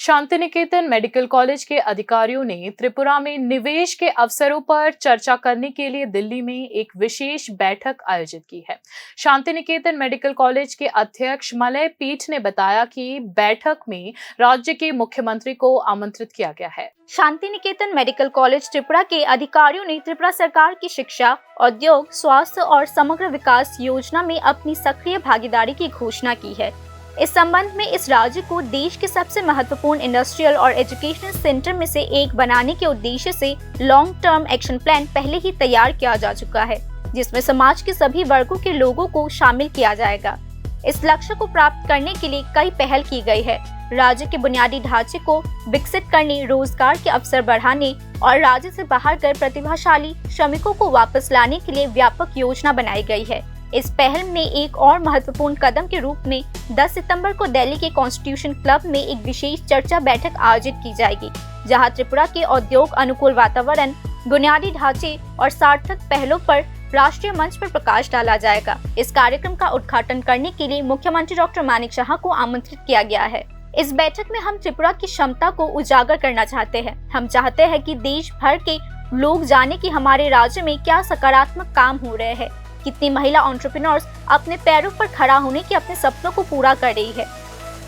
Shanti Niketan medical college के अधिकारियों ने त्रिपुरा में निवेश के अवसरों पर चर्चा करने के लिए दिल्ली में एक विशेष बैठक आयोजित की है। शांति निकेतन मेडिकल कॉलेज के अध्यक्ष मलय पीठ ने बताया कि बैठक में राज्य के मुख्यमंत्री को आमंत्रित किया गया है। शांति निकेतन मेडिकल कॉलेज त्रिपुरा के अधिकारियों ने त्रिपुरा सरकार की शिक्षा, उद्योग, स्वास्थ्य और समग्र विकास योजना में अपनी सक्रिय भागीदारी की घोषणा की है। इस संबंध में इस राज्य को देश के सबसे महत्वपूर्ण इंडस्ट्रियल और एजुकेशनल सेंटर में से एक बनाने के उद्देश्य से लॉन्ग टर्म एक्शन प्लान पहले ही तैयार किया जा चुका है, जिसमें समाज के सभी वर्गों के लोगों को शामिल किया जाएगा। इस लक्ष्य को प्राप्त करने के लिए कई पहल की गई है। राज्य के बुनियादी ढांचे को विकसित करने, रोजगार के अवसर बढ़ाने और राज्य से बाहर गए प्रतिभाशाली श्रमिकों को वापस लाने के लिए व्यापक योजना बनाई गई है। इस पहल में एक और महत्वपूर्ण कदम के रूप में 10 सितंबर को दिल्ली के कॉन्स्टिट्यूशन क्लब में एक विशेष चर्चा बैठक आयोजित की जाएगी, जहां त्रिपुरा के औद्योग अनुकूल वातावरण, बुनियादी ढांचे और सार्थक पहलों पर राष्ट्रीय मंच पर प्रकाश डाला जाएगा। इस कार्यक्रम का उद्घाटन करने के लिए मुख्यमंत्री डॉक्टर मानिक शाह को आमंत्रित किया गया है। इस बैठक में हम त्रिपुरा की क्षमता को उजागर करना चाहते हैं। हम चाहते हैं कि देश भर के लोग जाने कि हमारे राज्य में क्या सकारात्मक काम हो रहे हैं, कितनी महिला एंटरप्रेन्योर्स अपने पैरों पर खड़ा होने के अपने सपनों को पूरा कर रही है।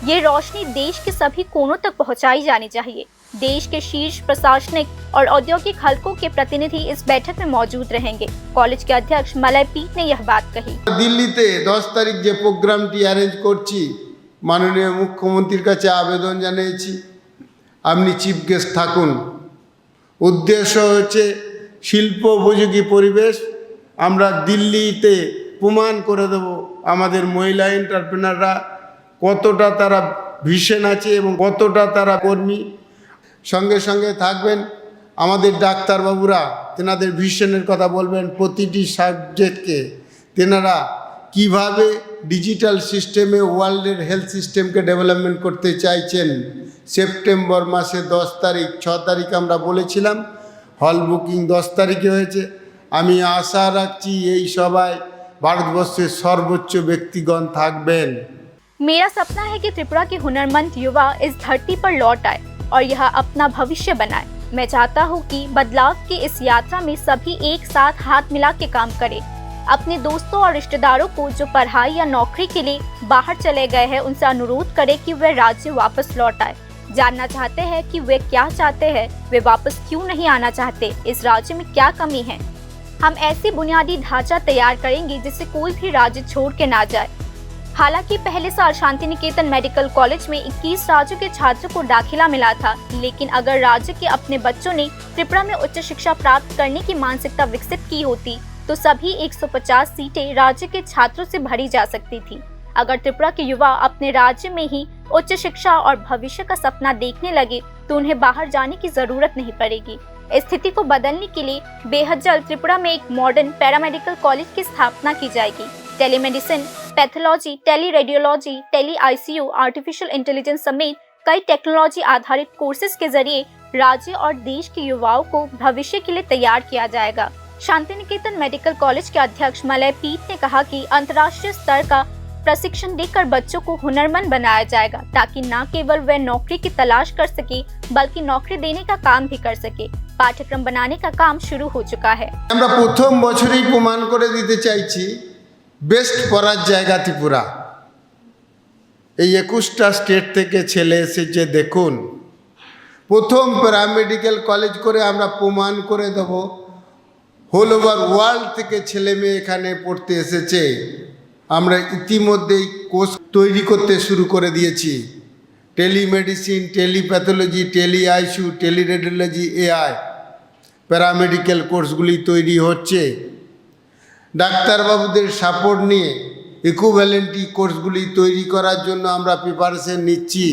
ये रोशनी देश के सभी कोनों तक पहुंचाई जानी चाहिए। देश के शीर्ष प्रशासनिक और औद्योगिक हलकों के प्रतिनिधि इस बैठक में मौजूद रहेंगे। कॉलेज के अध्यक्ष मलय पीठ ने यह बात कही। दिल्लीते 10 तारीख যে প্রোগ্রামটি অ্যারেঞ্জ করছি, মাননীয় মুখ্যমন্ত্রীর কাছে আবেদন জানিয়েছি আপনি চিফ গেস্ট থাকুন। উদ্দেশ্য হচ্ছে শিল্প উপযোগী পরিবেশ আমরা দিল্লিতে প্রমাণ করে দেব আমাদের মহিলা এন্টারপ্রেনাররা কতটা তারা ভিশন আছে এবং কতটা তারা কর্মী। সঙ্গে সঙ্গে থাকবেন আমাদের ডাক্তারবাবুরা, তেনাদের ভিশনের কথা বলবেন, প্রতিটি সাবজেক্টকে তেনারা কিভাবে ডিজিটাল সিস্টেমে ওয়ার্ল্ডের হেলথ সিস্টেমকে ডেভেলপমেন্ট করতে চাইছেন। সেপ্টেম্বর মাসে 10 তারিখ 6 তারিখ আমরা বলেছিলাম, হল বুকিং 10 তারিখে হয়েছে। আমি আশা রাখছি এই সভায় ভারতবর্ষের সর্বোচ্চ ব্যক্তিগণ থাকবেন। मेरा सपना है कि त्रिपुरा के हुनरमंद युवा इस धरती पर लौट आए और यह अपना भविष्य बनाए। मैं चाहता हूँ कि बदलाव की इस यात्रा में सभी एक साथ हाथ मिला के काम करें। अपने दोस्तों और रिश्तेदारों को जो पढ़ाई या नौकरी के लिए बाहर चले गए हैं, उनसे अनुरोध करें कि वे राज्य वापस लौट आए। जानना चाहते हैं कि वे क्या चाहते हैं, वे वापस क्यों नहीं आना चाहते, इस राज्य में क्या कमी है। हम ऐसी बुनियादी ढांचा तैयार करेंगे जिससे कोई भी राज्य छोड़ के ना जाए। हालांकि पहले साल शांति निकेतन मेडिकल कॉलेज में 21 राज्यों के छात्रों को दाखिला मिला था, लेकिन अगर राज्य के अपने बच्चों ने त्रिपुरा में उच्च शिक्षा प्राप्त करने की मानसिकता विकसित की होती तो सभी 150 सीटें राज्य के छात्रों से भरी जा सकती थी। अगर त्रिपुरा के युवा अपने राज्य में ही उच्च शिक्षा और भविष्य का सपना देखने लगे तो उन्हें बाहर जाने की जरूरत नहीं पड़ेगी। इस स्थिति को बदलने के लिए बेहद जल्द त्रिपुरा में एक मॉडर्न पैरामेडिकल कॉलेज की स्थापना की जाएगी। Telemedicine, pathology, tele radiology, tele ICU, artificial intelligence समेत कई टेक्नोलॉजी आधारित कोर्सेज के जरिए राज्य और देश के युवाओं को भविष्य के लिए तैयार किया जाएगा। शांति निकेतन मेडिकल कॉलेज के अध्यक्ष मलय पीठ ने कहा कि अंतर्राष्ट्रीय स्तर का प्रशिक्षण देकर बच्चों को हुनरमंद बनाया जाएगा, ताकि न केवल वे नौकरी की तलाश कर सके बल्कि नौकरी देने का काम भी कर सके। पाठ्यक्रम बनाने का काम शुरू हो चुका है। আমরা প্রথম বছরেই প্রমাণ করে দিতে চাইছি বেস্ট পড়ার জায়গা ত্রিপুরা। এই 21টা স্টেট থেকে ছেলে এসেছে, দেখুন প্রথম প্যারামেডিক্যাল কলেজ করে আমরা প্রমাণ করে দেব হোল ওভার ওয়ার্ল্ড থেকে ছেলে মেয়ে এখানে পড়তে এসেছে। আমরা ইতিমধ্যেই কোর্স তৈরি করতে শুরু করে দিয়েছি। Telemedicine, telepathology, tele ICU, tele radiology, AI paramedical কোর্সগুলি তৈরি হচ্ছে। ডাক্তারবাবুদের সাপোর্ট নিয়ে ইকুইভ্যালেন্টি কোর্সগুলি তৈরি করার জন্য আমরা প্রিপারেশন নিচ্ছি।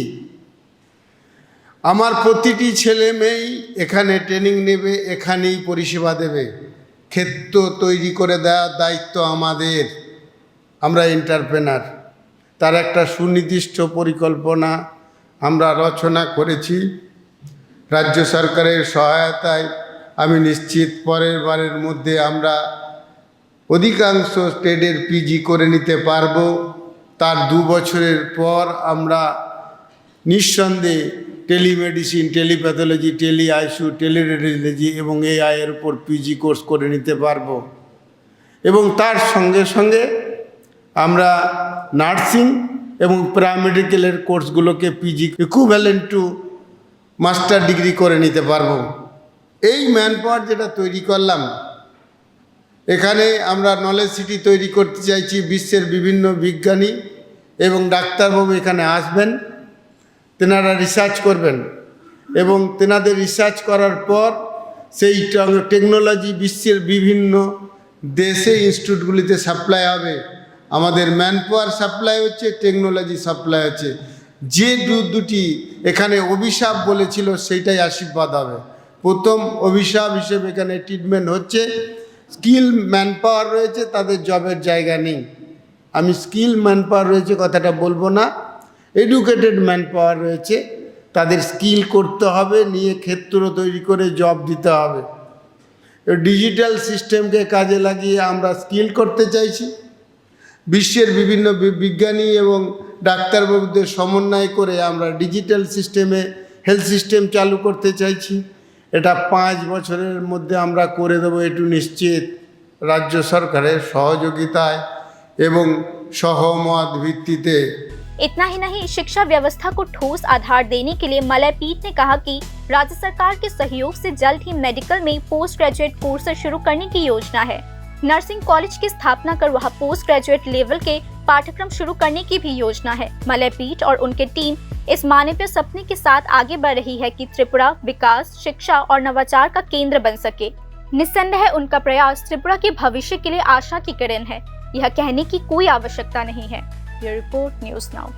আমার প্রতিটি ছেলে মেয়েই এখানে ট্রেনিং নেবে, এখানেই পরিষেবা দেবে। ক্ষেত্র তৈরি করে দেওয়ার দায়িত্ব আমাদের। আমরা এন্টারপ্রেনার, তার একটা সুনির্দিষ্ট পরিকল্পনা আমরা রচনা করেছি। রাজ্য সরকারের সহায়তায় আমি নিশ্চিত পরের বারের মধ্যে আমরা অধিকাংশ স্টেটের পিজি করে নিতে পারবো। তার 2 বছরের পর আমরা নিঃসন্দেহে টেলিমেডিসিন, টেলিপ্যাথোলজি, টেলি আইসিইউ, টেলিরেডিওলজি এবং এআই এর উপর পিজি কোর্স করে নিতে পারবো। এবং তার সঙ্গে সঙ্গে আমরা নার্সিং এবং প্যারামেডিক্যালের কোর্সগুলোকে PG equivalent to master degree করে নিতে পারবো। এই ম্যান পাওয়ার যেটা তৈরি করলাম, এখানে আমরা নলেজ সিটি তৈরি করতে চাইছি। বিশ্বের বিভিন্ন বিজ্ঞানী এবং ডাক্তারবাবু এখানে আসবেন, তেনারা রিসার্চ করবেন এবং তেনাদের রিসার্চ করার পর সেই টেকনোলজি বিশ্বের বিভিন্ন দেশে ইনস্টিটিউটগুলিতে সাপ্লাই হবে। আমাদের ম্যান পাওয়ার সাপ্লাই হচ্ছে, টেকনোলজি সাপ্লাই হচ্ছে। যে দুটি এখানে অভিশাপ বলেছিল সেইটাই আশীর্বাদ হবে। প্রথম অভিশাপ হিসেবে এখানে ট্রিটমেন্ট হচ্ছে, স্কিল ম্যান পাওয়ার রয়েছে, তাদের জবের জায়গা নেই। আমি স্কিল ম্যান পাওয়ার রয়েছে কথাটা বলবো না, এডুকেটেড ম্যান পাওয়ার রয়েছে, তাদের স্কিল করতে হবে, নিয়ে ক্ষেত্র তৈরি করে জব দিতে হবে। ডিজিটাল সিস্টেমকে কাজে লাগিয়ে আমরা স্কিল করতে চাইছি। বিশ্বের বিভিন্ন বিজ্ঞানী এবং ডাক্তারবাবুদের সমন্বয় করে আমরা ডিজিটাল সিস্টেমে হেলথ সিস্টেম চালু করতে চাইছি। এটা 5 বছরের মধ্যে আমরা করে দেবো, এটু নিশ্চিত। রাজ্য সরকারের সহযোগিতায় এবং সহমত ভিত্তিতে। इतना ही नहीं, शिक्षा व्यवस्था को ठोस आधार देने के लिए मलयपीठ ने कहा कि राज्य सरकार के सहयोग से जल्द ही मेडिकल में पोस्ट ग्रेजुएट कोर्स शुरू करने की योजना है। नर्सिंग कॉलेज की स्थापना कर वहां पोस्ट ग्रेजुएट लेवल के पाठ्यक्रम शुरू करने की भी योजना है। मलयपीठ और उनके टीम इस मानवीय सपने के साथ आगे बढ़ रही है कि त्रिपुरा विकास, शिक्षा और नवाचार का केंद्र बन सके। निस्संदेह उनका प्रयास त्रिपुरा के भविष्य के लिए आशा की किरण है, यह कहने की कोई आवश्यकता नहीं है। ये रिपोर्ट न्यूज़ नाउ।